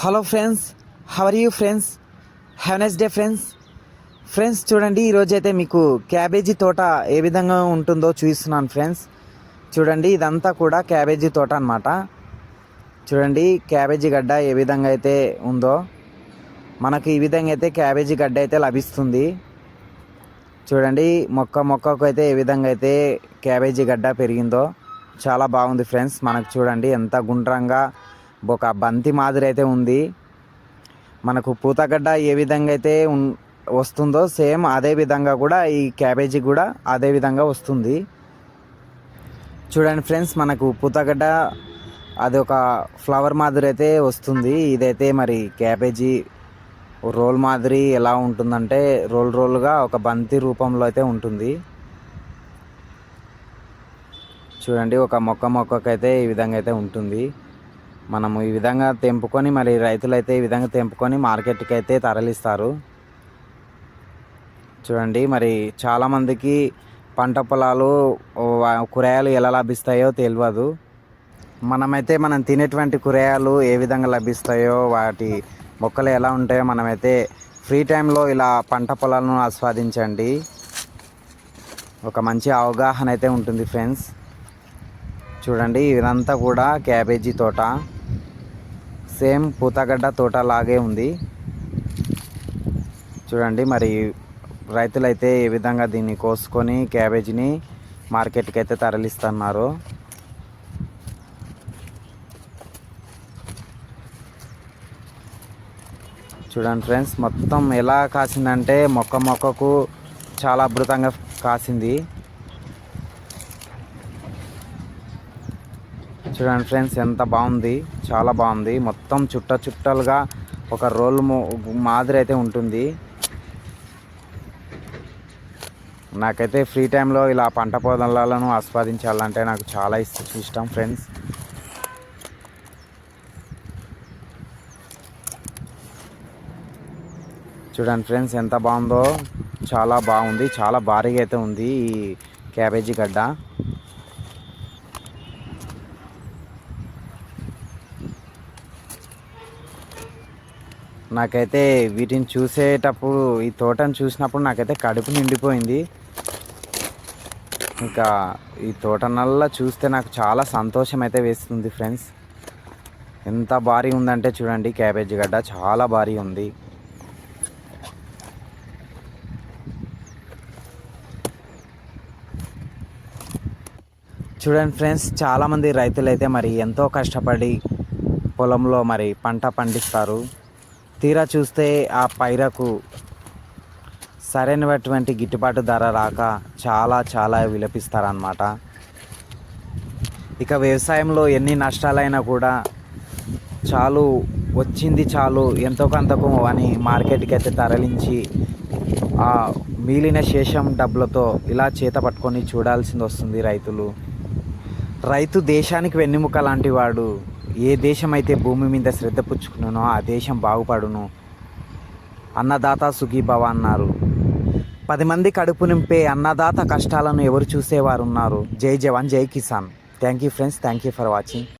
Hello friends, how are you friends? Have nice day friends. Friends చూడండి, ఈరోజైతే మీకు cabbage తోట ఏ విధంగా ఉంటుందో చూపిస్తున్నాను ఫ్రెండ్స్. చూడండి, ఇదంతా కూడా క్యాబేజీ తోట అన్నమాట. చూడండి క్యాబేజీ గడ్డ ఏ విధంగా అయితే ఉందో, మనకు ఈ విధంగా అయితే క్యాబేజీ గడ్డ అయితే లభిస్తుంది. చూడండి మొక్కకు అయితే ఏ విధంగా అయితే క్యాబేజీ గడ్డ పెరిగిందో చాలా బాగుంది ఫ్రెండ్స్. మనకు చూడండి ఎంత గుండ్రంగా ఒక బంతి మాదిరి అయితే ఉంది. మనకు పూతగడ్డ ఏ విధంగా అయితే వస్తుందో సేమ్ అదే విధంగా కూడా ఈ క్యాబేజీ కూడా అదే విధంగా వస్తుంది. చూడండి ఫ్రెండ్స్, మనకు పూతగడ్డ అది ఒక ఫ్లవర్ మాదిరి అయితే వస్తుంది. ఇదైతే మరి క్యాబేజీ రోల్ మాదిరి ఎలా ఉంటుందంటే రోల్గా ఒక బంతి రూపంలో అయితే ఉంటుంది. చూడండి ఒక మొక్కకైతే ఈ విధంగా అయితే ఉంటుంది. మనము ఈ విధంగా తెంపుకొని మరి రైతులైతే ఈ విధంగా తెంపుకొని మార్కెట్కి అయితే తరలిస్తారు. చూడండి మరి చాలామందికి పంట పొలాలు కూరగాయలు ఎలా లభిస్తాయో తెలియదు. మనం తినేటువంటి కూరగాయలు ఏ విధంగా లభిస్తాయో, వాటి మొక్కలు ఎలా ఉంటాయో మనమైతే ఫ్రీ టైంలో ఇలా పంట పొలాలను ఆస్వాదించండి. ఒక మంచి అవగాహన అయితే ఉంటుంది ఫ్రెండ్స్. చూడండి ఇదంతా కూడా క్యాబేజీ తోట, సేమ్ పూతగడ్డ తోట లాగే ఉంది. చూడండి మరి రైతులైతే ఏ విధంగా దీన్ని కోసుకొని క్యాబేజీని మార్కెట్కి అయితే తరలిస్తున్నారు. చూడండి ఫ్రెండ్స్, మొత్తం ఎలా కాసిందంటే మొక్కకు చాలా అద్భుతంగా కాసింది. చూడండి ఫ్రెండ్స్ ఎంత బాగుంది, చాలా బాగుంది. మొత్తం చుట్టలుగా ఒక రోల్ మాదిరి అయితే ఉంటుంది. నాకైతే ఫ్రీ టైంలో ఇలా పంట పొలాలను ఆస్వాదించాలంటే నాకు చాలా ఇష్టం ఫ్రెండ్స్. చూడండి ఫ్రెండ్స్ ఎంత బాగుందో, చాలా బాగుంది, చాలా భారీగా అయితే ఉంది ఈ క్యాబేజీ గడ్డ. నాకైతే వీటిని చూసేటప్పుడు, ఈ తోటను చూసినప్పుడు నాకైతే కడుపు నిండిపోయింది. ఇంకా ఈ తోటనల్లా చూస్తే నాకు చాలా సంతోషం అయితే వేస్తుంది ఫ్రెండ్స్. ఎంత భారీ ఉందంటే చూడండి, క్యాబేజీ గడ్డ చాలా భారీ ఉంది. చూడండి ఫ్రెండ్స్, చాలామంది రైతులైతే మరి ఎంతో కష్టపడి పొలంలో మరి పంట పండిస్తారు. తీరా చూస్తే ఆ పైరకు సరైనటువంటి గిట్టుబాటు ధర రాక చాలా విలపిస్తారన్నమాట. ఇక వ్యవసాయంలో ఎన్ని నష్టాలైనా కూడా చాలు ఎంతో కొంతకు అని మార్కెట్కి అయితే తరలించి ఆ మిగిలిన శేషం డబ్బులతో ఇలా చేత పట్టుకొని చూడాల్సింది వస్తుంది రైతులు. రైతు దేశానికి వెన్నెముక లాంటి వాడు. ఏ దేశం అయితే భూమి మీద శ్రద్ధ పుచ్చుకున్నానో ఆ దేశం బాగుపడును. అన్నదాత సుఖీభవ అన్నారు. 10 మంది కడుపు నింపే అన్నదాత కష్టాలను ఎవరు చూసేవారు ఉన్నారు? జై జవాన్ జై Kisan. Thank you friends, thank you for watching.